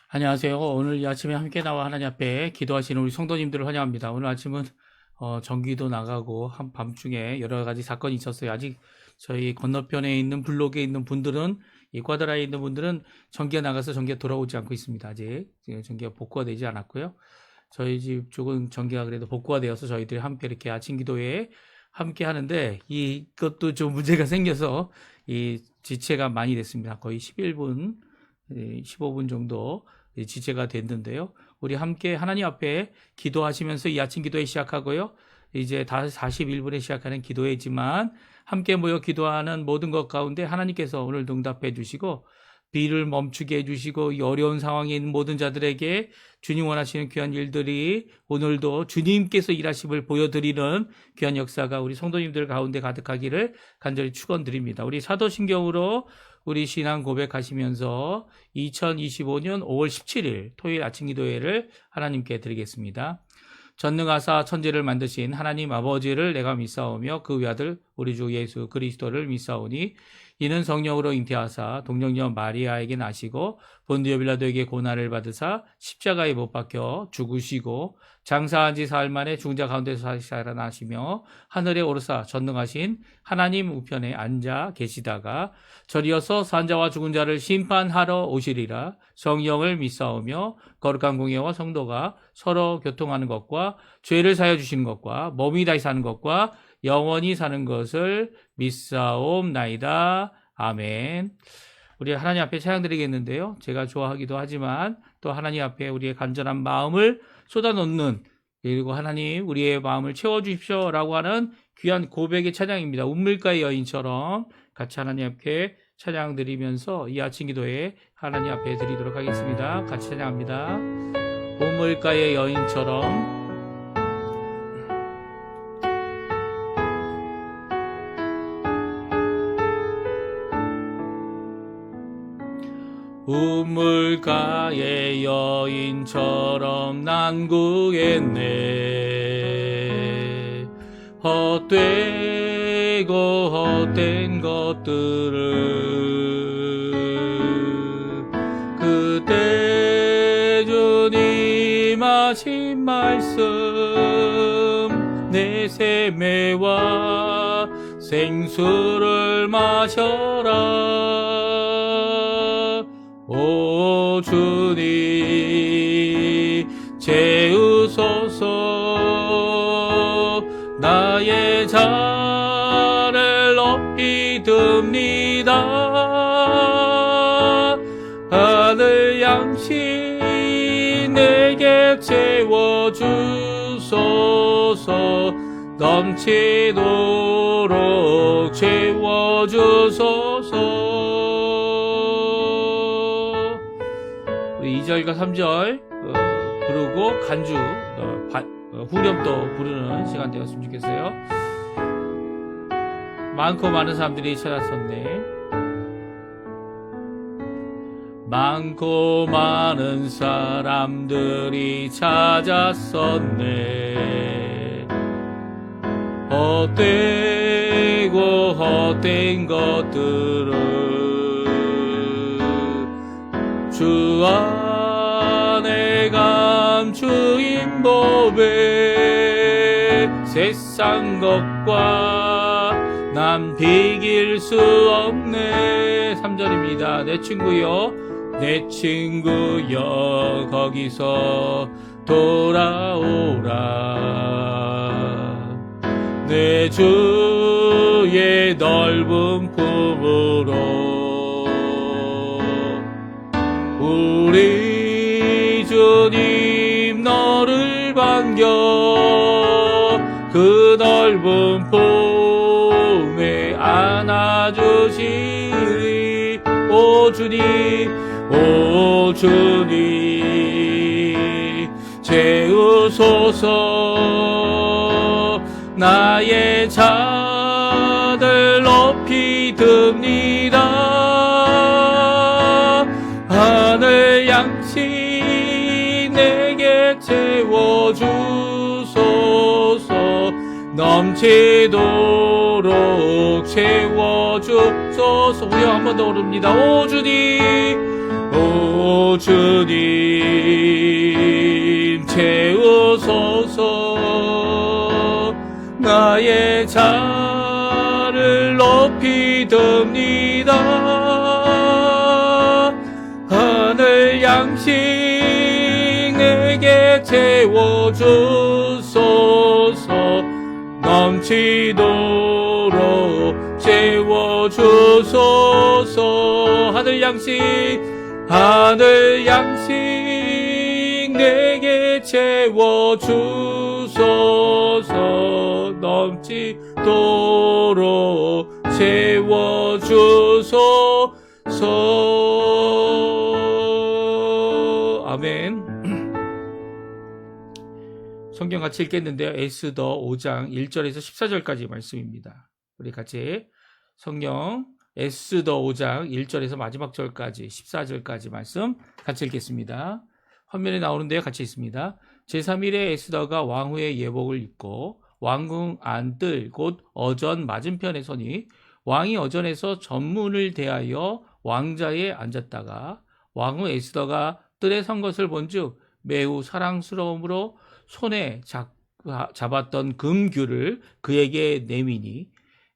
안녕하세요. 오늘 이 아침에 함께 나와 하나님 앞에 기도하시는 우리 성도님들을 환영합니다. 오늘 아침은 전기도 나가고 밤중에 여러 가지 사건이 있었어요. 아직 저희 건너편에 있는 블록에 있는 분들은, 이 꽈드라에 있는 분들은 전기가 나가서 전기가 돌아오지 않고 있습니다. 아직 전기가 복구가 되지 않았고요. 저희 집 쪽은 전기가 그래도 복구가 되어서 저희들이 함께 이렇게 아침 기도에 함께 하는데, 이것도 좀 문제가 생겨서 이 지체가 많이 됐습니다. 거의 11분, 15분 정도 지체가 됐는데요. 우리 함께 하나님 앞에 기도하시면서 이 아침 기도회 시작하고요. 이제 다 41분에 시작하는 기도회지만 함께 모여 기도하는 모든 것 가운데 하나님께서 오늘 응답해 주시고 비를 멈추게 해주시고 이 어려운 상황에 있는 모든 자들에게 주님 원하시는 귀한 일들이 오늘도 주님께서 일하심을 보여드리는 귀한 역사가 우리 성도님들 가운데 가득하기를 간절히 축원드립니다. 우리 사도신경으로 우리 신앙 고백하시면서 2025년 5월 17일 토요일 아침 기도회를 하나님께 드리겠습니다. 전능하사 천지를 만드신 하나님 아버지를 내가 믿사오며 그 외아들 우리 주 예수 그리스도를 믿사오니 이는 성령으로 잉태하사 동정녀 마리아에게 나시고 본디오 빌라도에게 고난을 받으사 십자가에 못 박혀 죽으시고 장사한 지 사흘 만에 죽은 자 가운데서 살아나시며 하늘에 오르사 전능하신 하나님 우편에 앉아 계시다가 저리어서 산자와 죽은 자를 심판하러 오시리라. 성령을 믿사오며 거룩한 공예와 성도가 서로 교통하는 것과 죄를 사여 주시는 것과 몸이 다시 사는 것과 영원히 사는 것을 믿사옵나이다. 아멘. 우리 하나님 앞에 찬양드리겠는데요. 제가 좋아하기도 하지만 또 하나님 앞에 우리의 간절한 마음을 쏟아놓는, 그리고 하나님 우리의 마음을 채워주십시오 라고 하는 귀한 고백의 찬양입니다. 운물가의 여인처럼 같이 하나님 앞에 찬양드리면서 이 아침 기도에 하나님 앞에 드리도록 하겠습니다. 같이 찬양합니다. 운물가의 여인처럼. 우물가의 여인처럼 난 구했네. 헛되고 헛된 것들을 그때 주님 하신 말씀 내 세매와 생수를 마셔라. 오 주님 채우소서. 나의 잔을 높이 듭니다. 하늘 양식 내게 채워주소서. 넘치도록 채워주소서. 2절과 3절 부르고 간주 후렴도 부르는 시간 되었으면 좋겠어요. 많고 많은 사람들이 찾았었네. 많고 많은 사람들이 찾았었네. 헛되고 헛된 것들을 주 안에 감추인 법에 세상 것과 남 비길 수 없네. 3절입니다. 내 친구여 내 친구여 거기서 돌아오라. 내 주의 넓은 품으로 우리 주님 너를 반겨 그 넓은 품에 안아주시리. 오 주님 채우소서. 나의 잔을 높이 듭니다. 하늘 양식 내게 채워주소서. 넘치도록 채워주소서. 우리 한 번 더 오릅니다. 오 주님 오 주님 채우소서. 나의 자를 높이 듭니다. 하늘 양식 내게 채워주소서. 넘치도록 채워주소서. 하늘 양식 내게 채워주소서. 넘치도록 채워주소서. 아멘. 성경 같이 읽겠는데요. 에스더 5장 1절에서 14절까지 말씀입니다. 우리 같이 성경 에스더 5장 1절에서 마지막 절까지 14절까지 말씀 같이 읽겠습니다. 화면에 나오는데요. 같이 있습니다. 제3일에 에스더가 왕후의 예복을 입고 왕궁 안뜰 곧 어전 맞은편에 서니 왕이 어전에서 전문을 대하여 왕자에 앉았다가 왕후 에스더가 뜰에 선 것을 본즉 매우 사랑스러움으로 손에 잡았던 금규를 그에게 내미니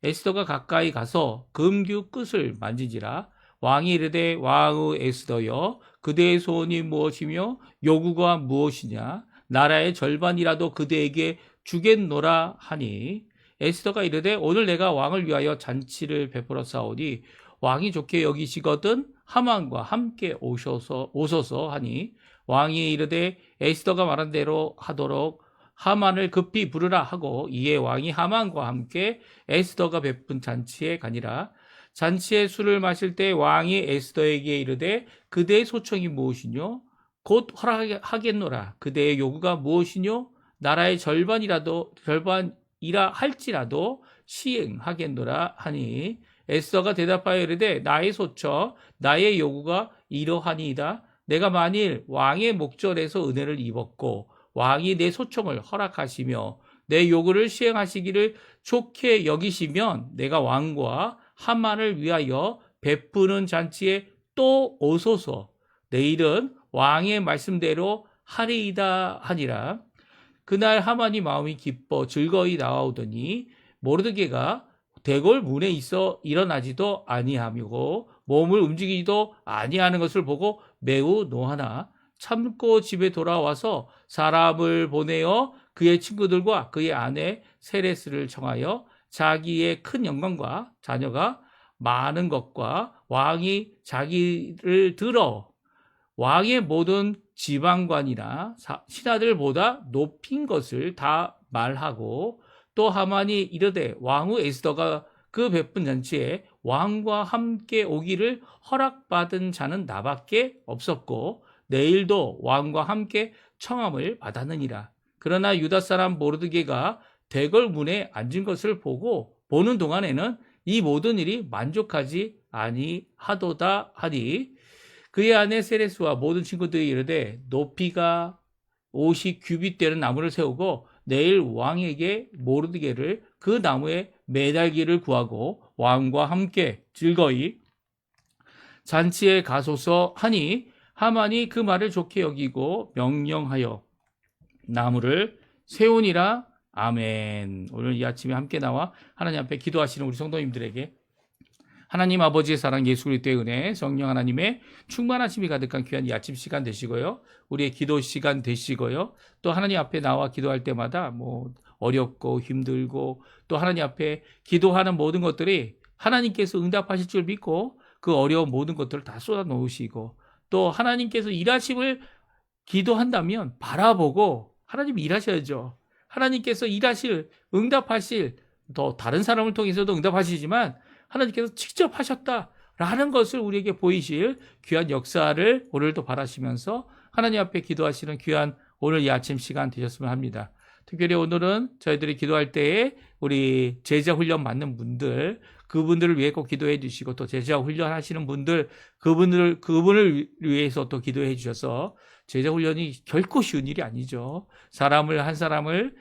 에스더가 가까이 가서 금규 끝을 만지지라. 왕이 이르되 왕후 에스더여 그대의 소원이 무엇이며 요구가 무엇이냐. 나라의 절반이라도 그대에게 주겠노라 하니 에스더가 이르되 오늘 내가 왕을 위하여 잔치를 베풀어 싸우니 왕이 좋게 여기시거든 하만과 함께 오소서 하니 왕이 이르되 에스더가 말한 대로 하도록 하만을 급히 부르라 하고 이에 왕이 하만과 함께 에스더가 베푼 잔치에 가니라. 잔치에 술을 마실 때 왕이 에스더에게 이르되 그대의 소청이 무엇이뇨? 곧 허락하겠노라. 그대의 요구가 무엇이뇨? 나라의 절반이라 할지라도 시행하겠노라 하니 에스더가 대답하여 이르되 나의 소청 나의 요구가 이러하니이다. 내가 만일 왕의 목전에서 은혜를 입었고 왕이 내 소청을 허락하시며 내 요구를 시행하시기를 좋게 여기시면 내가 왕과 하만을 위하여 베푸는 잔치에 또 오소서. 내일은 왕의 말씀대로 하리이다 하니라. 그날 하만이 마음이 기뻐 즐거이 나아오더니 모르드게가 대궐 문에 있어 일어나지도 아니하고 몸을 움직이지도 아니하는 것을 보고 매우 노하나 참고 집에 돌아와서 사람을 보내어 그의 친구들과 그의 아내 세레스를 청하여 자기의 큰 영광과 자녀가 많은 것과 왕이 자기를 들어 왕의 모든 지방관이나 신하들보다 높인 것을 다 말하고 또 하만이 이르되 왕후 에스더가 그 베푼 잔치에 왕과 함께 오기를 허락받은 자는 나밖에 없었고 내일도 왕과 함께 청함을 받았느니라. 그러나 유다 사람 모르드게가 대궐 문에 앉은 것을 보는 동안에는 이 모든 일이 만족하지 아니하도다 하니 그의 아내 세레스와 모든 친구들이 이르되 높이가 50규빗 되는 나무를 세우고 내일 왕에게 모르드게를 그 나무에 매달기를 구하고 왕과 함께 즐거이 잔치에 가소서 하니 하만이 그 말을 좋게 여기고 명령하여 나무를 세우니라. 아멘. 오늘 이 아침에 함께 나와 하나님 앞에 기도하시는 우리 성도님들에게 하나님 아버지의 사랑, 예수 그리스도의 은혜, 성령 하나님의 충만하심이 가득한 귀한 이 아침 시간 되시고요. 우리의 기도 시간 되시고요. 또 하나님 앞에 나와 기도할 때마다 어렵고 힘들고 또 하나님 앞에 기도하는 모든 것들이 하나님께서 응답하실 줄 믿고 그 어려운 모든 것들을 다 쏟아 놓으시고 또 하나님께서 일하심을 기도한다면 바라보고 하나님이 일하셔야죠. 하나님께서 응답하실 또 다른 사람을 통해서도 응답하시지만 하나님께서 직접 하셨다라는 것을 우리에게 보이실 귀한 역사를 오늘도 바라시면서 하나님 앞에 기도하시는 귀한 오늘 이 아침 시간 되셨으면 합니다. 특별히 오늘은 저희들이 기도할 때에 우리 제자 훈련 받는 분들 그분들을 위해 꼭 기도해 주시고 또 제자 훈련 하시는 분들 그분을 위해서 또 기도해 주셔서 제자 훈련이 결코 쉬운 일이 아니죠. 한 사람을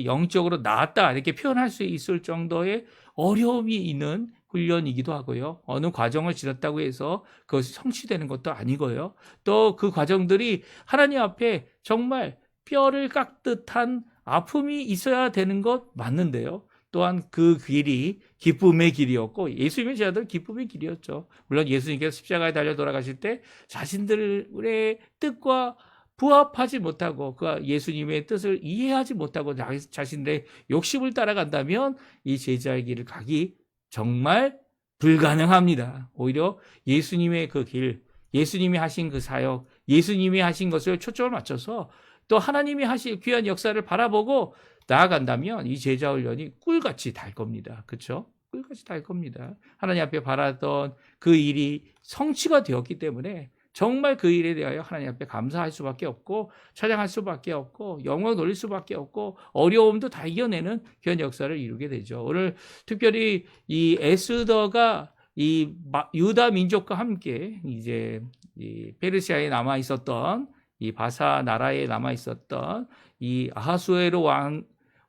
영적으로 나았다 이렇게 표현할 수 있을 정도의 어려움이 있는 훈련이기도 하고요. 어느 과정을 지났다고 해서 그것이 성취되는 것도 아니고요. 또 그 과정들이 하나님 앞에 정말 뼈를 깎듯한 아픔이 있어야 되는 것 맞는데요. 또한 그 길이 기쁨의 길이었고 예수님의 제자들 기쁨의 길이었죠. 물론 예수님께서 십자가에 달려 돌아가실 때 자신들의 뜻과 부합하지 못하고 그 예수님의 뜻을 이해하지 못하고 자신들의 욕심을 따라간다면 이 제자의 길을 가기 정말 불가능합니다. 오히려 예수님의 그 길, 예수님이 하신 그 사역, 예수님이 하신 것을 초점을 맞춰서 또 하나님이 하실 귀한 역사를 바라보고 나아간다면 이 제자 훈련이 꿀같이 달 겁니다. 그렇죠? 꿀같이 달 겁니다. 하나님 앞에 바라던 그 일이 성취가 되었기 때문에 정말 그 일에 대하여 하나님 앞에 감사할 수밖에 없고 찬양할 수밖에 없고 영광 돌릴 수밖에 없고 어려움도 다 이겨내는 귀한 역사를 이루게 되죠. 오늘 특별히 이 에스더가 이 유다 민족과 함께 이제 이 페르시아에 남아 있었던 이 바사 나라에 남아 있었던 이 아하수에로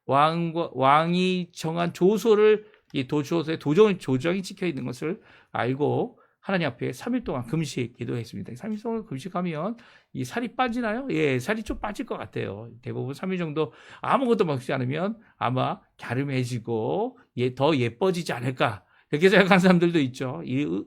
왕이 정한 조소를 이 조소에 조정이 찍혀 있는 것을 알고 하나님 앞에 3일 동안 금식 기도했습니다. 3일 동안 금식하면 이 살이 빠지나요? 예, 살이 좀 빠질 것 같아요. 대부분 3일 정도 아무것도 먹지 않으면 아마 갸름해지고 더 예뻐지지 않을까. 그렇게 생각하는 사람들도 있죠.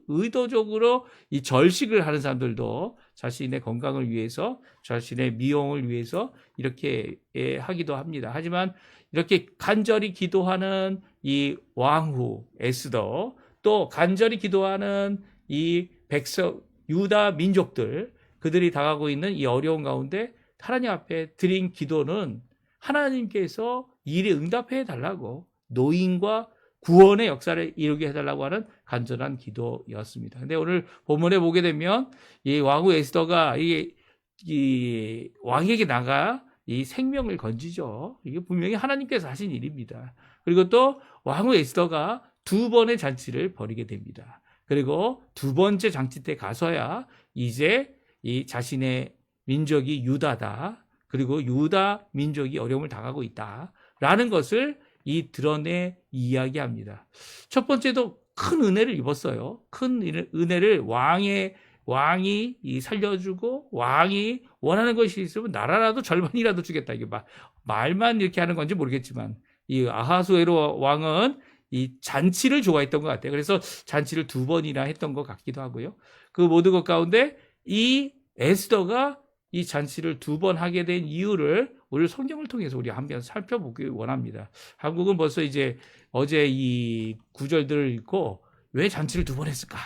의도적으로 이 절식을 하는 사람들도 자신의 건강을 위해서, 자신의 미용을 위해서 이렇게 하기도 합니다. 하지만 이렇게 간절히 기도하는 이 왕후 에스더, 또 간절히 기도하는 이 백성, 유다 민족들, 그들이 당하고 있는 이 어려운 가운데 하나님 앞에 드린 기도는 하나님께서 일에 응답해 달라고 노인과 구원의 역사를 이루게 해달라고 하는 간절한 기도였습니다. 근데 오늘 본문에 보게 되면 이 왕후 에스더가 이 왕에게 나가 이 생명을 건지죠. 이게 분명히 하나님께서 하신 일입니다. 그리고 또 왕후 에스더가 2번의 잔치를 벌이게 됩니다. 그리고 2번째 잔치 때 가서야 이제 이 자신의 민족이 유다다. 그리고 유다 민족이 어려움을 당하고 있다라는 것을 이 드러내 이야기합니다. 첫 번째도 큰 은혜를 입었어요. 큰 은혜를 왕이 살려주고 왕이 원하는 것이 있으면 나라라도 절반이라도 주겠다. 이게 말만 이렇게 하는 건지 모르겠지만 이 아하수에로 왕은 이 잔치를 좋아했던 것 같아요. 그래서 잔치를 2번이나 했던 것 같기도 하고요. 그 모든 것 가운데 이 에스더가 이 잔치를 2번 하게 된 이유를 오늘 성경을 통해서 우리 한번 살펴보기 원합니다. 한국은 벌써 이제 어제 이 구절들을 읽고 왜 잔치를 2번 했을까?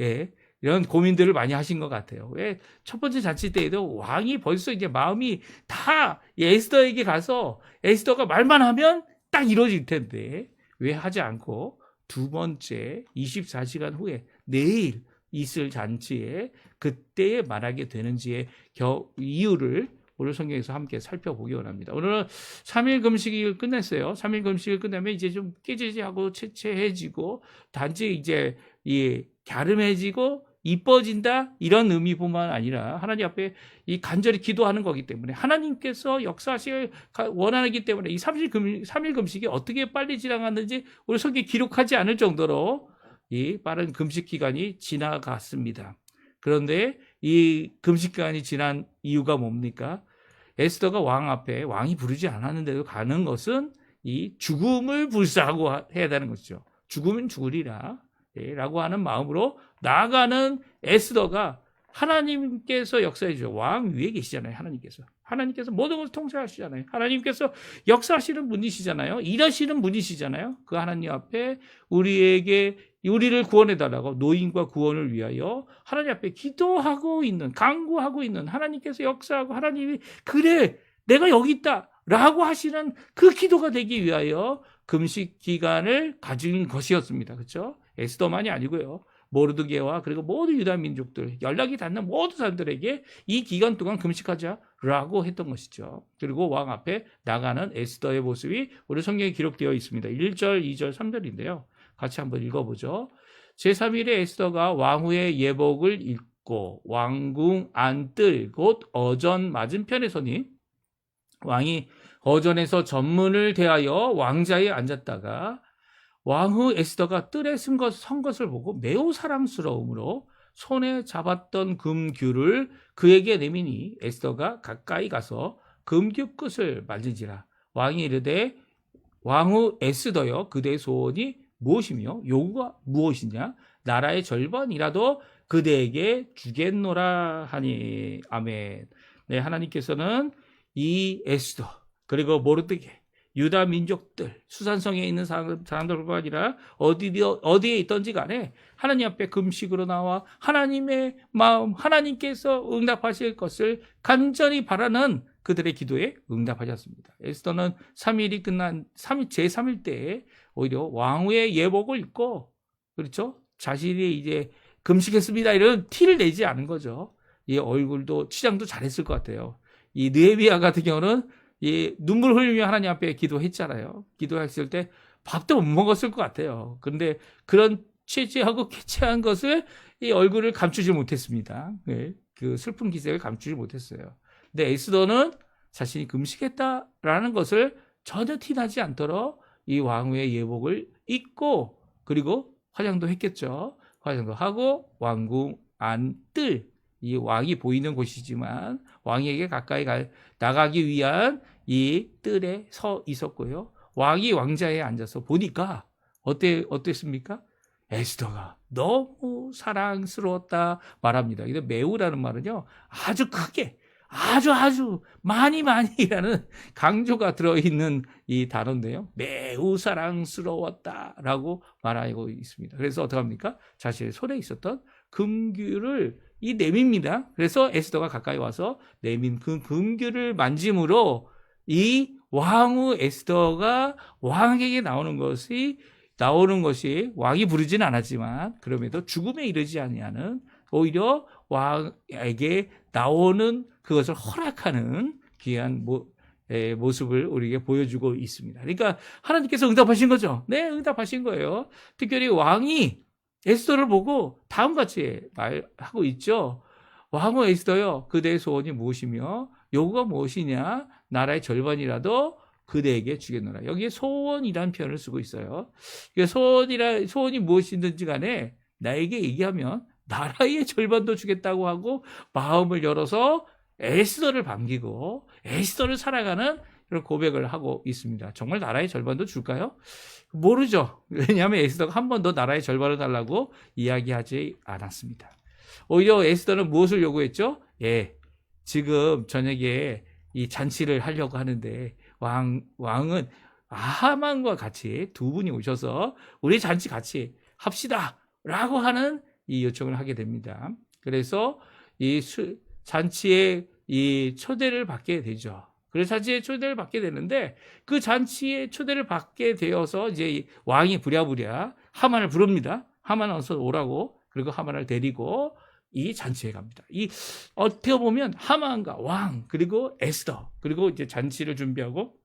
예, 이런 고민들을 많이 하신 것 같아요. 왜 첫 번째 잔치 때에도 왕이 벌써 이제 마음이 다 에스더에게 가서 에스더가 말만 하면 딱 이루어질 텐데 왜 하지 않고 2번째 24시간 후에 내일 있을 잔치에 그때에 말하게 되는지의 이유를 오늘 성경에서 함께 살펴보기 원합니다. 오늘은 3일 금식이 끝냈어요. 3일 금식을 끝내면 이제 좀 깨지지하고 채채해지고 단지 이제 갸름해지고 이뻐진다 이런 의미뿐만 아니라 하나님 앞에 이 간절히 기도하는 거기 때문에 하나님께서 역사하시길 원하기 때문에 이 3일 금식이 어떻게 빨리 지나갔는지 우리 성경에 기록하지 않을 정도로 이 빠른 금식 기간이 지나갔습니다. 그런데 이 금식 기간이 지난 이유가 뭡니까? 에스더가 왕 앞에 왕이 부르지 않았는데도 가는 것은 이 죽음을 불사하고 해야 되는 것이죠. 죽으면 죽으리라 라고 하는 마음으로 나아가는 에스더가 하나님께서 역사해 주죠. 왕 위에 계시잖아요. 하나님께서 모든 것을 통제하시잖아요. 하나님께서 역사하시는 분이시잖아요. 일하시는 분이시잖아요. 그 하나님 앞에 우리를 구원해 달라고 노인과 구원을 위하여 하나님 앞에 기도하고 있는, 간구하고 있는 하나님께서 역사하고 하나님이 그래 내가 여기 있다 라고 하시는 그 기도가 되기 위하여 금식 기간을 가진 것이었습니다. 그렇죠? 에스더만이 아니고요. 모르드게와 그리고 모든 유다 민족들, 연락이 닿는 모든 사람들에게 이 기간 동안 금식하자라고 했던 것이죠. 그리고 왕 앞에 나가는 에스더의 모습이 우리 성경에 기록되어 있습니다. 1절, 2절, 3절인데요. 같이 한번 읽어보죠. 제3일에 에스더가 왕후의 예복을 입고 왕궁 안뜰 곧 어전 맞은편에 서니 왕이 어전에서 전문을 대하여 왕자에 앉았다가 왕후 에스더가 뜰에 선 것을 보고 매우 사랑스러움으로 손에 잡았던 금규를 그에게 내미니 에스더가 가까이 가서 금규 끝을 만지지라. 왕이 이르되 왕후 에스더여 그대의 소원이 무엇이며 요구가 무엇이냐 나라의 절반이라도 그대에게 주겠노라 하니 아멘. 네, 하나님께서는 이 에스더 그리고 모르드게 유다 민족들 수산성에 있는 사람들뿐 아니라 어디에 있던지 간에 하나님 앞에 금식으로 나와 하나님의 마음 하나님께서 응답하실 것을 간절히 바라는 그들의 기도에 응답하셨습니다. 에스더는 3일이 끝난 제3일 때에 오히려 왕후의 예복을 입고 그렇죠? 자신이 이제 금식했습니다 이런 티를 내지 않은 거죠. 이 얼굴도 치장도 잘했을 것 같아요. 이 느헤미야 같은 경우는 이 눈물 흘리며 하나님 앞에 기도했잖아요. 기도했을 때 밥도 못 먹었을 것 같아요. 그런데 그런 취재하고 쾌채한 것을 이 얼굴을 감추지 못했습니다. 네, 그 슬픈 기색을 감추지 못했어요. 근데 에스더는 자신이 금식했다라는 것을 전혀 티나지 않도록 이 왕후의 예복을 입고 그리고 화장도 했겠죠. 화장도 하고 왕궁 안 뜰, 이 왕이 보이는 곳이지만 왕에게 가까이 나가기 위한 이 뜰에 서 있었고요. 왕이 왕자에 앉아서 보니까 어땠습니까? 에스더가 너무 사랑스러웠다 말합니다. 근데 매우라는 말은요, 아주 크게, 아주 많이라는 강조가 들어있는 이 단어인데요. 매우 사랑스러웠다라고 말하고 있습니다. 그래서 어떻게 합니까? 자신의 손에 있었던 금규를 내밉니다. 그래서 에스더가 가까이 와서 내민 그 금규를 만짐으로 이 왕후 에스더가 왕에게 나오는 것이 왕이 부르지는 않았지만 그럼에도 죽음에 이르지 아니하는 오히려 왕에게 나오는 그것을 허락하는 귀한 모습을 우리에게 보여주고 있습니다. 그러니까 하나님께서 응답하신 거죠. 네, 응답하신 거예요. 특별히 왕이 에스더를 보고 다음같이 말하고 있죠. 왕후 에스더여 그대의 소원이 무엇이며 요구가 무엇이냐 나라의 절반이라도 그대에게 주겠노라. 여기에 소원이라는 표현을 쓰고 있어요. 소원이 무엇이든지 간에 나에게 얘기하면 나라의 절반도 주겠다고 하고 마음을 열어서 에스더를 반기고 에스더를 사랑하는 그런 고백을 하고 있습니다. 정말 나라의 절반도 줄까요? 모르죠. 왜냐하면 에스더가 한 번도 나라의 절반을 달라고 이야기하지 않았습니다. 오히려 에스더는 무엇을 요구했죠? 지금 저녁에 이 잔치를 하려고 하는데 왕은 하만과 같이 두 분이 오셔서 우리 잔치 같이 합시다 라고 하는 이 요청을 하게 됩니다. 그래서 이 잔치에 이 초대를 받게 되죠. 그래서 잔치에 초대를 받게 되는데 그 잔치에 초대를 받게 되어서 이제 왕이 부랴부랴 하만을 부릅니다. 하만 어서 오라고. 그리고 하만을 데리고 이 잔치에 갑니다. 어떻게 보면 하만과 왕 그리고 에스더 그리고 이제 잔치를 준비하고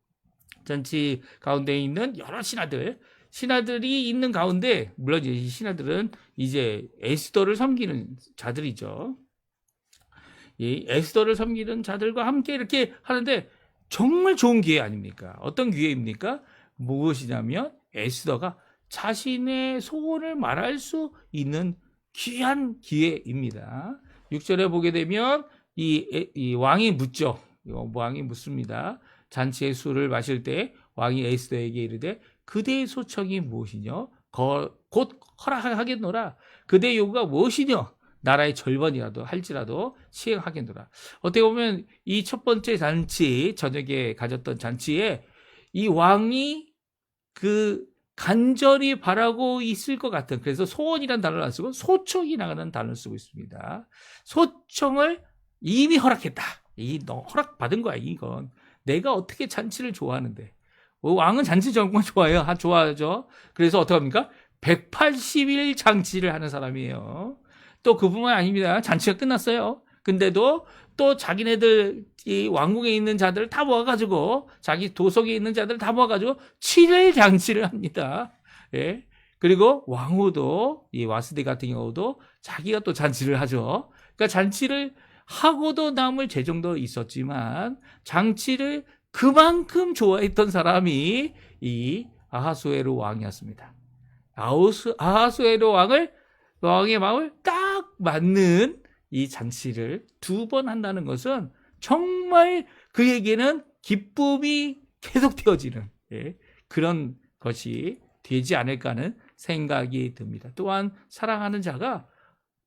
잔치 가운데 있는 여러 신하들이 있는 가운데 물론 이 신하들은 이제 에스더를 섬기는 자들이죠. 이 에스더를 섬기는 자들과 함께 이렇게 하는데 정말 좋은 기회 아닙니까? 어떤 기회입니까? 무엇이냐면 에스더가 자신의 소원을 말할 수 있는 귀한 기회입니다. 6절에 보게 되면 이 왕이 묻죠. 왕이 묻습니다. 잔치의 술을 마실 때 왕이 에스더에게 이르되 그대의 소청이 무엇이냐? 곧 허락하겠노라. 그대의 요구가 무엇이냐? 나라의 절반이라도 할지라도 시행하겠노라. 어떻게 보면 이 첫 번째 잔치, 저녁에 가졌던 잔치에 이 왕이 그 간절히 바라고 있을 것 같은, 그래서 소원이라는 단어를 안 쓰고 소청이라는 단어를 쓰고 있습니다. 소청을 이미 허락했다. 너 허락받은 거야, 이건. 내가 어떻게 잔치를 좋아하는데. 왕은 잔치 정말 좋아해요. 좋아하죠. 그래서 어떻게 합니까? 180일 잔치를 하는 사람이에요. 또 그뿐만 아닙니다. 잔치가 끝났어요. 근데도 또 자기네들 이 왕궁에 있는 자들을 다 모아가지고 자기 도속에 있는 자들을 다 모아가지고 7일 잔치를 합니다. 예. 그리고 왕후도 이 와스디 같은 경우도 자기가 또 잔치를 하죠. 그러니까 잔치를 하고도 남을 재정도 있었지만 잔치를 그만큼 좋아했던 사람이 이 아하수에로 왕이었습니다. 아하수에로 왕의 마음을 딱 맞는 이 잔치를 2번 한다는 것은 정말 그에게는 기쁨이 계속되어지는 그런 것이 되지 않을까 하는 생각이 듭니다. 또한 사랑하는 자가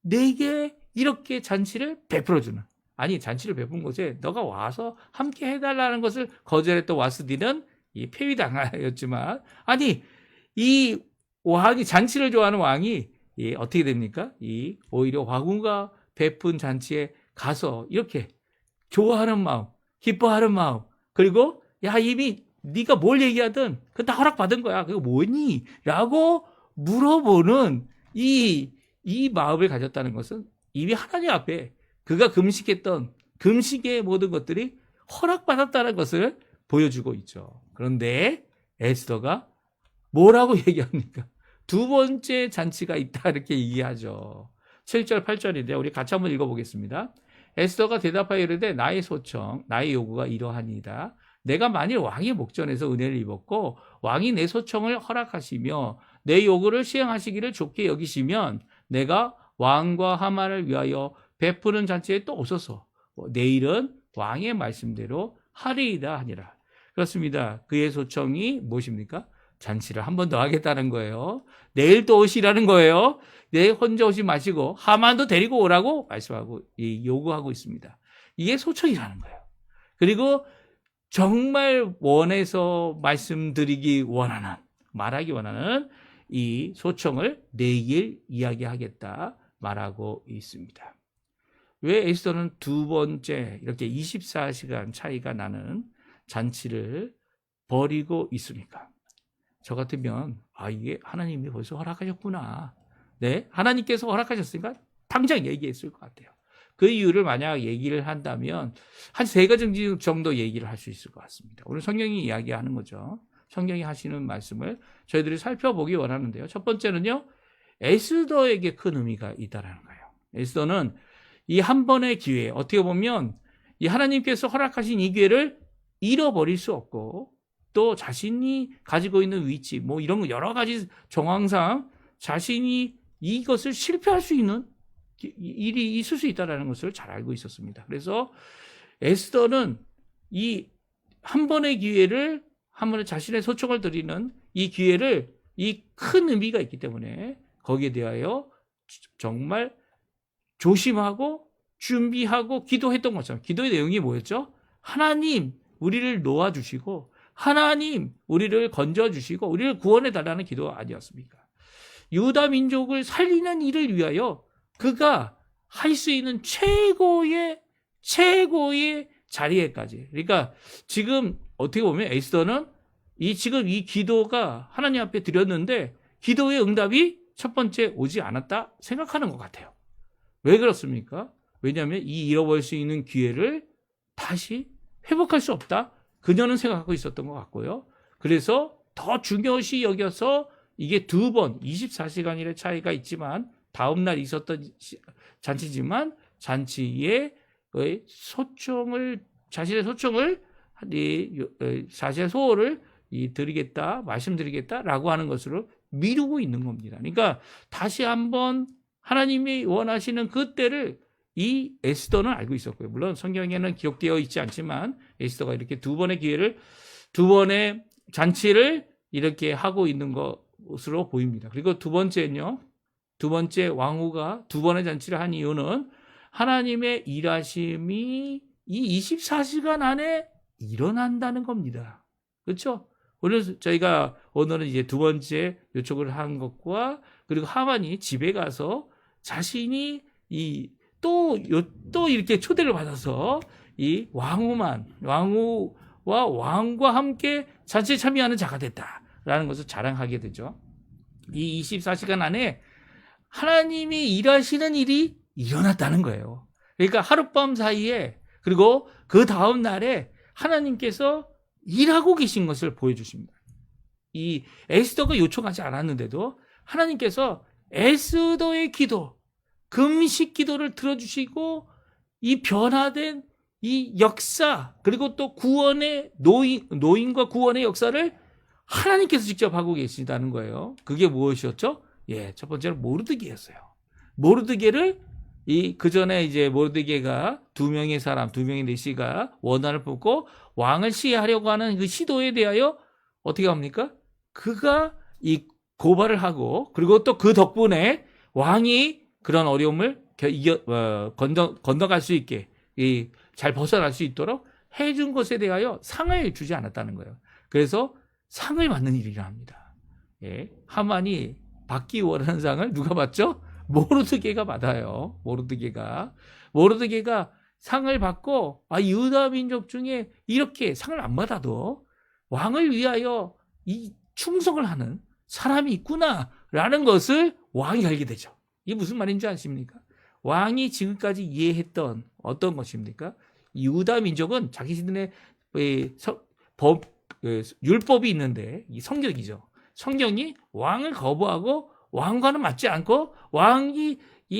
내게 이렇게 잔치를 베풀어주는, 아니 잔치를 베푼 곳에 너가 와서 함께 해달라는 것을 거절했던 와스디는 이 폐위당하였지만, 아니 이 왕이, 잔치를 좋아하는 왕이 어떻게 됩니까? 이 오히려 왕후가 베푼 잔치에 가서 이렇게 좋아하는 마음, 기뻐하는 마음, 그리고 야 이미 네가 뭘 얘기하든 그거 다 허락받은 거야, 그거 뭐니? 라고 물어보는 이 마음을 가졌다는 것은 이미 하나님 앞에 그가 금식했던 금식의 모든 것들이 허락받았다는 것을 보여주고 있죠. 그런데 에스더가 뭐라고 얘기합니까? 2번째 잔치가 있다 이렇게 얘기하죠. 7절 8절인데 우리 같이 한번 읽어보겠습니다. 에스더가 대답하여 이르되 나의 소청 나의 요구가 이러하니이다. 내가 만일 왕의 목전에서 은혜를 입었고 왕이 내 소청을 허락하시며 내 요구를 시행하시기를 좋게 여기시면 내가 왕과 하만을 위하여 베푸는 잔치에 또 오소서. 내일은 왕의 말씀대로 하리이다 하니라. 그렇습니다. 그의 소청이 무엇입니까? 잔치를 한 번 더 하겠다는 거예요. 내일 또 오시라는 거예요. 내일 혼자 오지 마시고 하만도 데리고 오라고 말씀하고 요구하고 있습니다. 이게 소청이라는 거예요. 그리고 정말 원해서 말씀드리기 원하는, 말하기 원하는 이 소청을 내일 이야기하겠다 말하고 있습니다. 왜 에스더는 2번째 이렇게 24시간 차이가 나는 잔치를 벌이고 있습니까? 저 같으면 이게 하나님이 벌써 허락하셨구나. 네, 하나님께서 허락하셨으니까 당장 얘기했을 것 같아요. 그 이유를 만약 얘기를 한다면 한 3가지 정도 얘기를 할 수 있을 것 같습니다. 오늘 성경이 이야기하는 거죠. 성경이 하시는 말씀을 저희들이 살펴보기 원하는데요. 첫 번째는요, 에스더에게 큰 의미가 있다는 거예요. 에스더는 이 한 번의 기회, 어떻게 보면 이 하나님께서 허락하신 이 기회를 잃어버릴 수 없고, 또 자신이 가지고 있는 위치, 뭐 이런 여러 가지 정황상 자신이 이것을 실패할 수 있는 일이 있을 수 있다는 것을 잘 알고 있었습니다. 그래서 에스더는 이 한 번의 기회를, 한 번에 자신의 소청을 드리는 이 기회를, 이 큰 의미가 있기 때문에 거기에 대하여 정말 조심하고 준비하고 기도했던 것처럼, 기도의 내용이 뭐였죠? 하나님 우리를 놓아주시고 하나님 우리를 건져주시고 우리를 구원해달라는 기도가 아니었습니까? 유다 민족을 살리는 일을 위하여 그가 할 수 있는 최고의 자리에까지. 그러니까 지금 어떻게 보면 에스더는 지금 이 기도가 하나님 앞에 드렸는데 기도의 응답이 첫 번째 오지 않았다 생각하는 것 같아요. 왜 그렇습니까? 왜냐하면 이 잃어버릴 수 있는 기회를 다시 회복할 수 없다, 그녀는 생각하고 있었던 것 같고요. 그래서 더 중요시 여겨서 이게 2번 24시간일의 차이가 있지만 다음날 있었던 잔치지만 잔치에 자신의 소청을 자신의 소원을 드리겠다, 말씀드리겠다라고 하는 것으로 미루고 있는 겁니다. 그러니까 다시 한번 하나님이 원하시는 그 때를 이 에스더는 알고 있었고요. 물론 성경에는 기록되어 있지 않지만 에스더가 이렇게 2번의 기회를, 2번의 잔치를 이렇게 하고 있는 것으로 보입니다. 그리고 2번째는요. 2번째 왕후가 2번의 잔치를 한 이유는 하나님의 일하심이 이 24시간 안에 일어난다는 겁니다. 그렇죠? 오늘은 이제 2번째 요청을 한 것과, 그리고 하만이 집에 가서 자신이 또 이렇게 초대를 받아서 이 왕후와 왕과 함께 잔치에 참여하는 자가 됐다라는 것을 자랑하게 되죠. 이 24시간 안에 하나님이 일하시는 일이 일어났다는 거예요. 그러니까 하룻밤 사이에, 그리고 그 다음 날에 하나님께서 일하고 계신 것을 보여주십니다. 이 에스더가 요청하지 않았는데도 하나님께서 에스더의 기도, 금식 기도를 들어주시고 이 변화된 이 역사, 그리고 또 구원의 노인과 구원의 역사를 하나님께서 직접 하고 계시다는 거예요. 그게 무엇이었죠? 예, 첫 번째로 모르드게였어요. 모르드게를 그 전에 이제 모르드게가 두 명의 내시가 원한을 품고 왕을 시해하려고 하는 그 시도에 대하여 어떻게 합니까? 그가 이 고발을 하고, 그리고 또 그 덕분에 왕이 그런 어려움을 건너갈 수 있게, 잘 벗어날 수 있도록 해준 것에 대하여 상을 주지 않았다는 거예요. 그래서 상을 받는 일이라 합니다. 예, 하만이 받기 원하는 상을 누가 받죠? 모르드게가 받아요. 모르드게가 상을 받고, 유다 민족 중에 이렇게 상을 안 받아도 왕을 위하여 이 충성을 하는 사람이 있구나라는 것을 왕이 알게 되죠. 이게 무슨 말인지 아십니까? 왕이 지금까지 이해했던 어떤 것입니까? 유다 민족은 자기들의 율법이 있는데, 이 성경이죠. 성경이 왕을 거부하고 왕과는 맞지 않고 왕이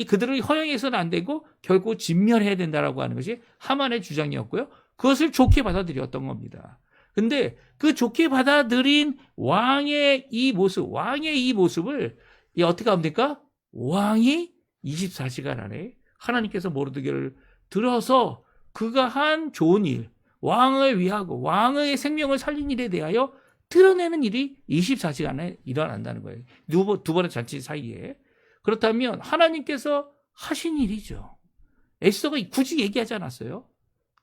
그들을 허용해서는 안 되고 결국 진멸해야 된다라고 하는 것이 하만의 주장이었고요. 그것을 좋게 받아들였던 겁니다. 근데 그 좋게 받아들인 왕의 이 모습을 어떻게 합니까? 왕이 24시간 안에 하나님께서 모르드게를 들어서 그가 한 좋은 일, 왕을 위하고 왕의 생명을 살린 일에 대하여 드러내는 일이 24시간에 일어난다는 거예요. 두 번의 잔치 사이에. 그렇다면 하나님께서 하신 일이죠. 에스더가 굳이 얘기하지 않았어요.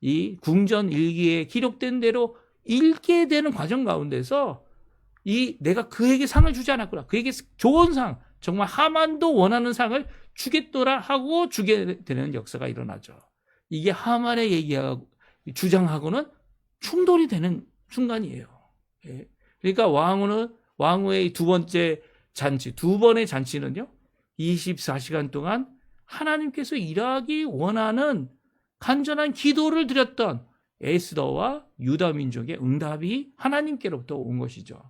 이 궁전 일기에 기록된 대로 읽게 되는 과정 가운데서 내가 그에게 상을 주지 않았구나. 그에게 좋은 상, 정말 하만도 원하는 상을 주겠더라 하고 주게 되는 역사가 일어나죠. 이게 하만의 얘기하고 주장하고는 충돌이 되는 순간이에요. 예. 그러니까 왕후의 두 번째 잔치, 두 번의 잔치는요, 24시간 동안 하나님께서 일하기 원하는 간절한 기도를 드렸던 에스더와 유다 민족의 응답이 하나님께로부터 온 것이죠.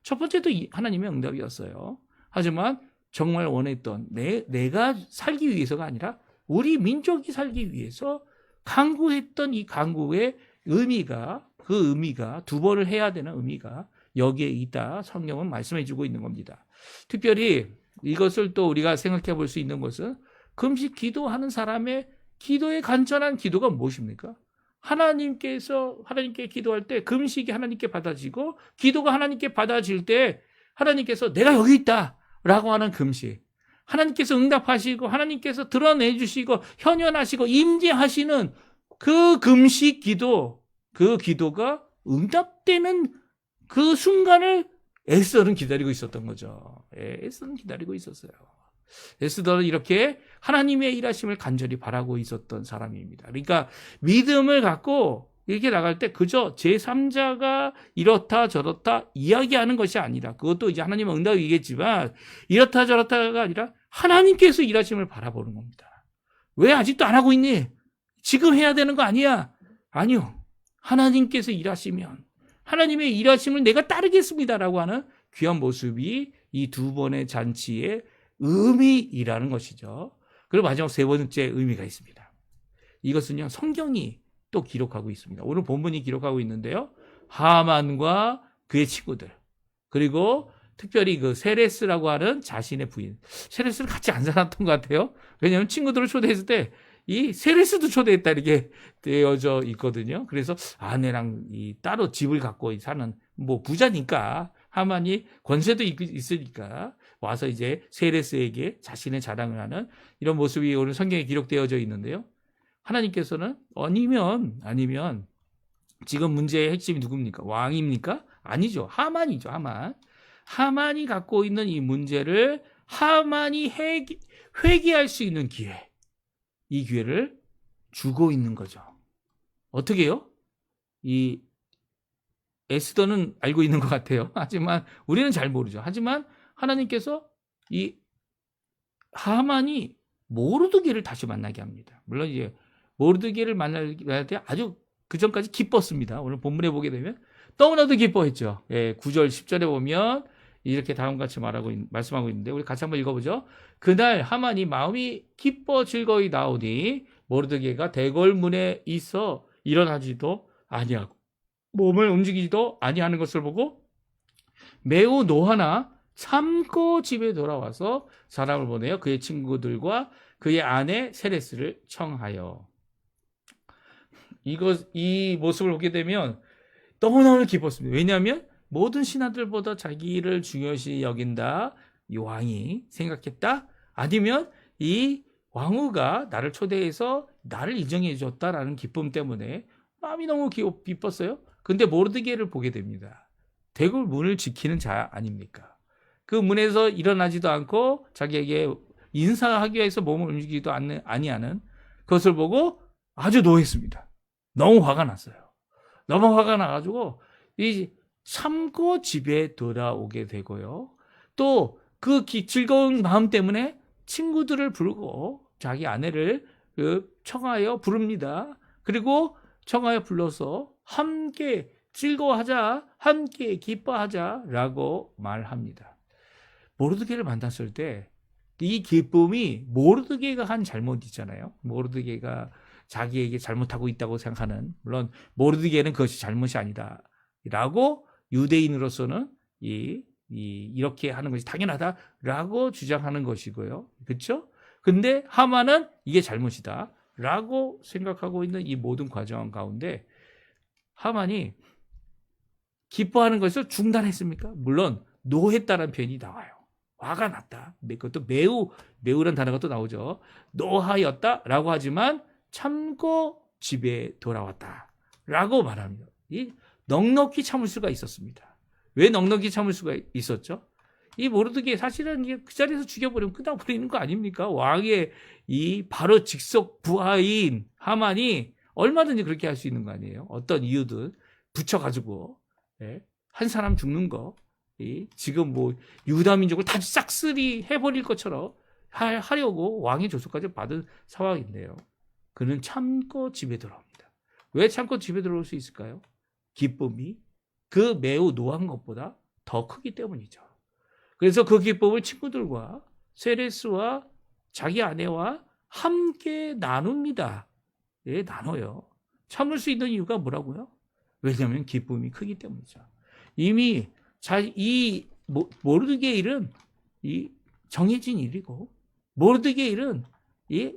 첫 번째도 하나님의 응답이었어요. 하지만 정말 원했던 내가 살기 위해서가 아니라 우리 민족이 살기 위해서 간구했던 이 간구의 의미가, 그 의미가 두 번을 해야 되는 의미가 여기에 있다. 성경은 말씀해 주고 있는 겁니다. 특별히 이것을 또 우리가 생각해 볼 수 있는 것은 금식 기도하는 사람의 기도의 간절한 기도가 무엇입니까? 하나님께 기도할 때 금식이 하나님께 받아지고 기도가 하나님께 받아질 때 하나님께서 내가 여기 있다라고 하는 금식, 하나님께서 응답하시고 하나님께서 드러내 주시고 현현하시고 임재하시는 그 금식 기도, 그 기도가 응답되는 그 순간을 에스더는 기다리고 있었던 거죠. 에스더는 기다리고 있었어요. 에스더는 이렇게 하나님의 일하심을 간절히 바라고 있었던 사람입니다. 그러니까 믿음을 갖고 이렇게 나갈 때 그저 제3자가 이렇다 저렇다 이야기하는 것이 아니라, 그것도 이제 하나님의 응답이겠지만 이렇다 저렇다가 아니라 하나님께서 일하심을 바라보는 겁니다. 왜 아직도 안 하고 있니? 지금 해야 되는 거 아니야? 아니요. 하나님께서 일하시면 하나님의 일하심을 내가 따르겠습니다라고 하는 귀한 모습이 이 두 번의 잔치의 의미이라는 것이죠. 그리고 마지막 세 번째 의미가 있습니다. 이것은요, 성경이 또 기록하고 있습니다. 오늘 본문이 기록하고 있는데요. 하만과 그의 친구들, 그리고 특별히 그 세레스라고 하는 자신의 부인, 세레스를 같이 안 살았던 것 같아요. 왜냐하면 친구들을 초대했을 때 이 세레스도 초대했다 이렇게 되어져 있거든요. 그래서 아내랑 따로 집을 갖고 사는 뭐 부자니까, 하만이 권세도 있으니까 와서 이제 세레스에게 자신의 자랑을 하는 이런 모습이 오늘 성경에 기록되어져 있는데요. 하나님께서는 아니면 지금 문제의 핵심이 누굽니까? 왕입니까? 아니죠. 하만이죠. 하만이 갖고 있는 이 문제를 하만이 회개할 수 있는 기회, 이 기회를 주고 있는 거죠. 어떻게 해요? 이 에스더는 알고 있는 것 같아요. 하지만 우리는 잘 모르죠. 하지만 하나님께서 이 하만이 모르드게를 다시 만나게 합니다. 물론 이제 모르드게를 만날 때 아주 그 전까지 기뻤습니다. 오늘 본문에 보게 되면 너무나도 기뻐했죠. 9절 10절에 보면 이렇게 다음같이 말씀하고 있는데, 우리 같이 한번 읽어보죠. 그날 하만이 마음이 기뻐 즐거이 나오니 모르드게가 대궐문에 있어 일어나지도 아니하고 몸을 움직이지도 아니하는 것을 보고 매우 노하나 참고 집에 돌아와서 사람을 보내어 그의 친구들과 그의 아내 세레스를 청하여. 이 모습을 보게 되면 너무너무 기뻤습니다. 왜냐하면 모든 신하들보다 자기를 중요시 여긴다 이 왕이 생각했다. 아니면 이 왕후가 나를 초대해서 나를 인정해 줬다라는 기쁨 때문에 마음이 너무 기뻤어요. 근데 모르드게를 보게 됩니다. 대궐 문을 지키는 자 아닙니까? 그 문에서 일어나지도 않고 자기에게 인사하기 위해서 몸을 움직이지도 아니하는 그것을 보고 아주 노했습니다. 너무 화가 났어요. 너무 화가 나가지고 이 참고 집에 돌아오게 되고요. 또 그 즐거운 마음 때문에 친구들을 부르고 자기 아내를 청하여 부릅니다. 그리고 청하여 불러서 함께 즐거워하자, 함께 기뻐하자라고 말합니다. 모르드게를 만났을 때 이 기쁨이 모르드게가 한 잘못이잖아요. 모르드게가 자기에게 잘못하고 있다고 생각하는, 물론 모르드게는 그것이 잘못이 아니다 라고 유대인으로서는 이렇게 하는 것이 당연하다라고 주장하는 것이고요. 그렇죠? 근데 하만은 이게 잘못이다 라고 생각하고 있는 이 모든 과정 가운데 하만이 기뻐하는 것을 중단했습니까? 물론 노했다는 표현이 나와요. 화가 났다. 그것도 매우란 단어가 또 나오죠. 노하였다라고 하지만 참고 집에 돌아왔다라고 말합니다. 넉넉히 참을 수가 있었습니다. 왜 넉넉히 참을 수가 있었죠? 이 모르드게 사실은 그 자리에서 죽여버리면 끝나버리는 거 아닙니까? 왕의 바로 직속 부하인 하만이 얼마든지 그렇게 할 수 있는 거 아니에요? 어떤 이유든 붙여가지고 한 사람 죽는 거, 지금 뭐 유다 민족을 다 싹쓸이 해버릴 것처럼 하려고 왕의 조서까지 받은 상황인데요. 그는 참고 집에 돌아옵니다. 왜 참고 집에 들어올 수 있을까요? 기쁨이 그 매우 노한 것보다 더 크기 때문이죠. 그래서 그 기쁨을 친구들과 세레스와 자기 아내와 함께 나눕니다. 나눠요. 참을 수 있는 이유가 뭐라고요? 왜냐하면 기쁨이 크기 때문이죠. 이미 이 모르드게 일은 정해진 일이고, 모르드게 일은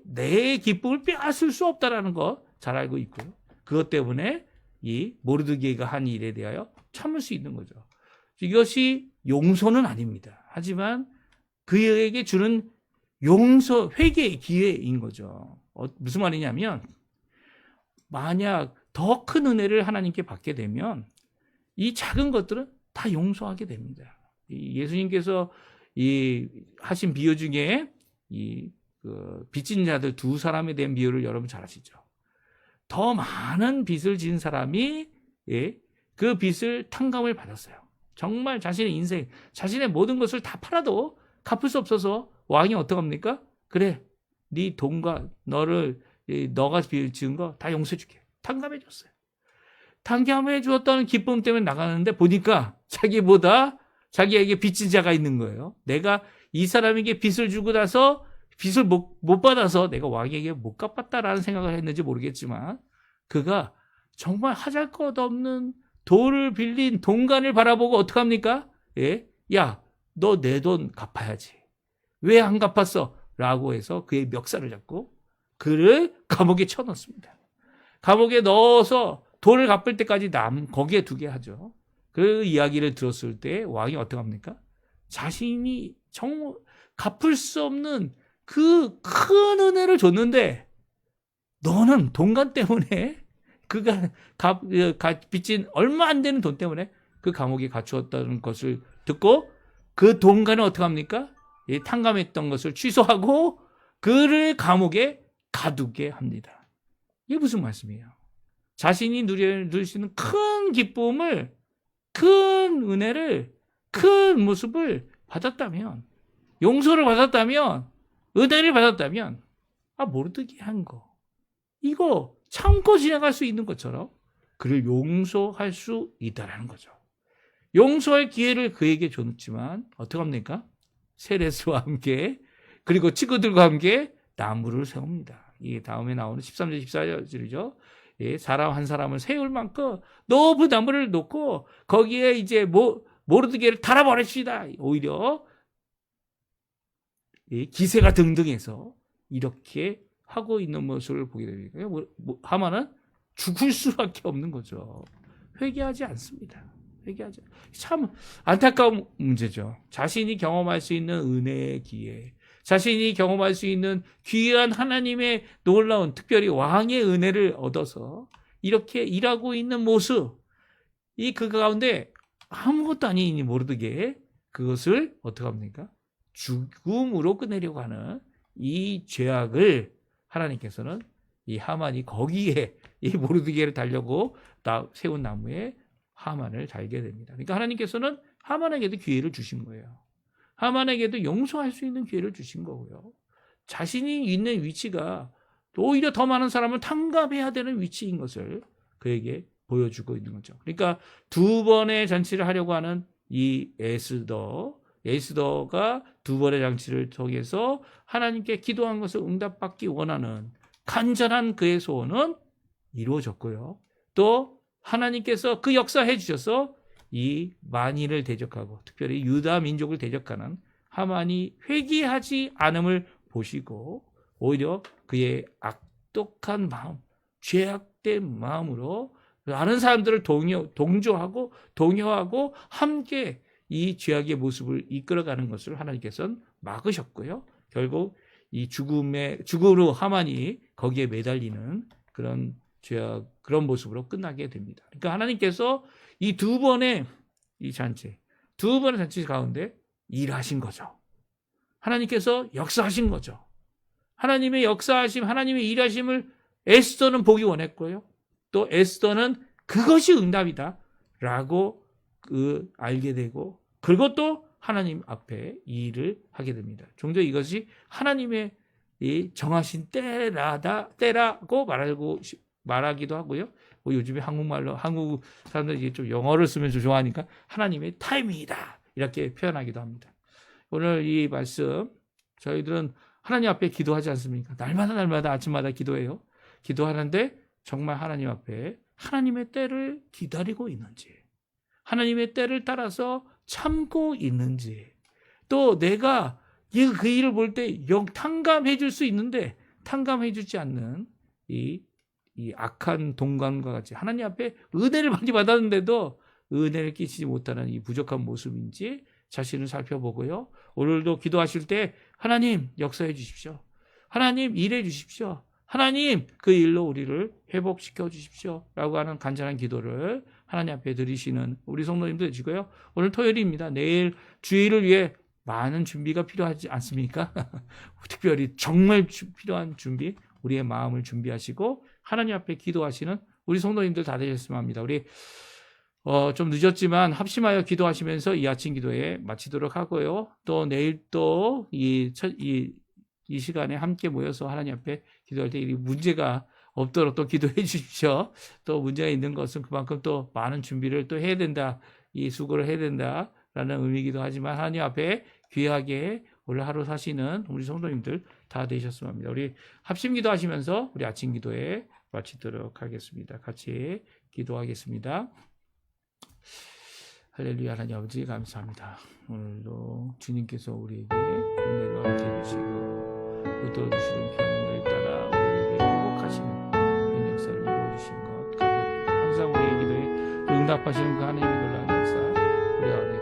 내 기쁨을 빼앗을 수 없다라는 거 잘 알고 있고요. 그것 때문에 이 모르드게가 한 일에 대하여 참을 수 있는 거죠. 이것이 용서는 아닙니다. 하지만 그에게 주는 회개의 기회인 거죠. 무슨 말이냐면, 만약 더 큰 은혜를 하나님께 받게 되면 이 작은 것들은 다 용서하게 됩니다. 예수님께서 하신 비유 중에 빚진 자들 두 사람에 대한 비유를 여러분 잘 아시죠? 더 많은 빚을 진 사람이 그 빚을 탕감을 받았어요. 정말 자신의 인생, 자신의 모든 것을 다 팔아도 갚을 수 없어서 왕이 어떡합니까? 그래, 네 돈과 너가 지은 거 다 용서해 줄게. 탕감해 줬어요. 탕감해 주었다는 기쁨 때문에 나가는데 보니까 자기보다 자기에게 빚진 자가 있는 거예요. 내가 이 사람에게 빚을 주고 나서 빚을 못 받아서 내가 왕에게 못 갚았다라는 생각을 했는지 모르겠지만, 그가 정말 하잘것없는 돌을 빌린 동간을 바라보고 어떡합니까? 야, 너 내 돈 갚아야지. 왜 안 갚았어? 라고 해서 그의 멱살을 잡고 그를 감옥에 쳐넣습니다. 감옥에 넣어서 돈을 갚을 때까지 거기에 두게 하죠. 그 이야기를 들었을 때 왕이 어떡합니까? 자신이 정말 갚을 수 없는 그 큰 은혜를 줬는데 너는 돈간 때문에 그가 빚진 얼마 안 되는 돈 때문에 그 감옥에 갇혔다는 것을 듣고 그 돈간은 어떡합니까? 탕감했던 것을 취소하고 그를 감옥에 가두게 합니다. 이게 무슨 말씀이에요? 자신이 누릴 수 있는 큰 기쁨을, 큰 은혜를, 큰 모습을 받았다면, 용서를 받았다면, 은혜를 받았다면, 모르드게 한 거, 이거 참고 지나갈 수 있는 것처럼 그를 용서할 수 있다는 거죠. 용서할 기회를 그에게 줬지만 어떡합니까? 세레스와 함께, 그리고 친구들과 함께 나무를 세웁니다. 이게 다음에 나오는 13절 14절이죠. 사람 한 사람을 세울 만큼 높은 나무를 놓고 거기에 이제 모르드게를 달아버립시다. 오히려 기세가 등등해서 이렇게 하고 있는 모습을 보게 됩니다. 하만은 죽을 수밖에 없는 거죠. 회개하지 않습니다. 회개하지. 참 안타까운 문제죠. 자신이 경험할 수 있는 은혜의 기회, 자신이 경험할 수 있는 귀한 하나님의 놀라운, 특별히 왕의 은혜를 얻어서 이렇게 일하고 있는 모습, 그 가운데 아무것도 아닌 이 모르드게 그것을 어떻게 합니까? 죽음으로 끝내려고 하는 이 죄악을 하나님께서는 이 하만이 거기에 이 모르드게를 달려고 세운 나무에 하만을 달게 됩니다. 그러니까 하나님께서는 하만에게도 기회를 주신 거예요. 하만에게도 용서할 수 있는 기회를 주신 거고요. 자신이 있는 위치가 오히려 더 많은 사람을 탕감해야 되는 위치인 것을 그에게 보여주고 있는 거죠. 그러니까 두 번의 잔치를 하려고 하는 이 에스더가 두 번의 잔치를 통해서 하나님께 기도한 것을 응답받기 원하는 간절한 그의 소원은 이루어졌고요. 또 하나님께서 그 역사해 주셔서 이 만인을 대적하고 특별히 유다 민족을 대적하는 하만이 회개하지 않음을 보시고 오히려 그의 악독한 마음, 죄악된 마음으로 많은 사람들을 동조하고 동요하고 함께 이 죄악의 모습을 이끌어가는 것을 하나님께서는 막으셨고요. 결국 이 죽음으로 하만이 거기에 매달리는 그런 죄악, 그런 모습으로 끝나게 됩니다. 그러니까 하나님께서 이 두 번의 잔치 가운데 일하신 거죠. 하나님께서 역사하신 거죠. 하나님의 역사하심, 하나님의 일하심을 에스더는 보기 원했고요. 또 에스더는 그것이 응답이다 라고 알게 되고 그것도 하나님 앞에 이 일을 하게 됩니다. 종종 이것이 하나님의 이 정하신 때라고 말하기도 하고요. 요즘에 한국 사람들이 좀 영어를 쓰면 좋아하니까 하나님의 타이밍이다 이렇게 표현하기도 합니다. 오늘 이 말씀 저희들은 하나님 앞에 기도하지 않습니까? 날마다 아침마다 기도해요. 기도하는데 정말 하나님 앞에 하나님의 때를 기다리고 있는지, 하나님의 때를 따라서 참고 있는지, 또 내가 그 일을 볼 때 탕감해 줄 수 있는데 탕감해 주지 않는 이 악한 동감과 같이 하나님 앞에 은혜를 많이 받았는데도 은혜를 끼치지 못하는 이 부족한 모습인지 자신을 살펴보고요. 오늘도 기도하실 때 하나님 역사해 주십시오. 하나님 일해 주십시오. 하나님 그 일로 우리를 회복시켜 주십시오 라고 하는 간절한 기도를 하나님 앞에 드리시는 우리 성도님도 되시고요. 오늘 토요일입니다. 내일 주일을 위해 많은 준비가 필요하지 않습니까? 특별히 정말 필요한 준비, 우리의 마음을 준비하시고 하나님 앞에 기도하시는 우리 성도님들 다 되셨으면 합니다. 우리 좀 늦었지만 합심하여 기도하시면서 이 아침 기도에 마치도록 하고요. 또 내일 또 이 시간에 함께 모여서 하나님 앞에 기도할 때 이 문제가 없도록 또 기도해 주십시오. 또 문제가 있는 것은 그만큼 또 많은 준비를 또 해야 된다. 이 수고를 해야 된다라는 의미이기도 하지만 하나님 앞에 귀하게 오늘 하루 사시는 우리 성도님들 다 되셨으면 합니다. 우리 합심 기도하시면서 우리 아침 기도에 마치도록 하겠습니다. 같이 기도하겠습니다. 할렐루야. 하나님 아버지 감사합니다. 오늘도 주님께서 우리에게 은혜를 함께 해주시고 얻어주시는 귀한 은혜를 따라 우리에게 행복하시는 그런 역사를 이루어주신 것 감사합니다. 항상 우리의 기도에 응답하시는 그 하나님의 놀라운 역사 우리 가운데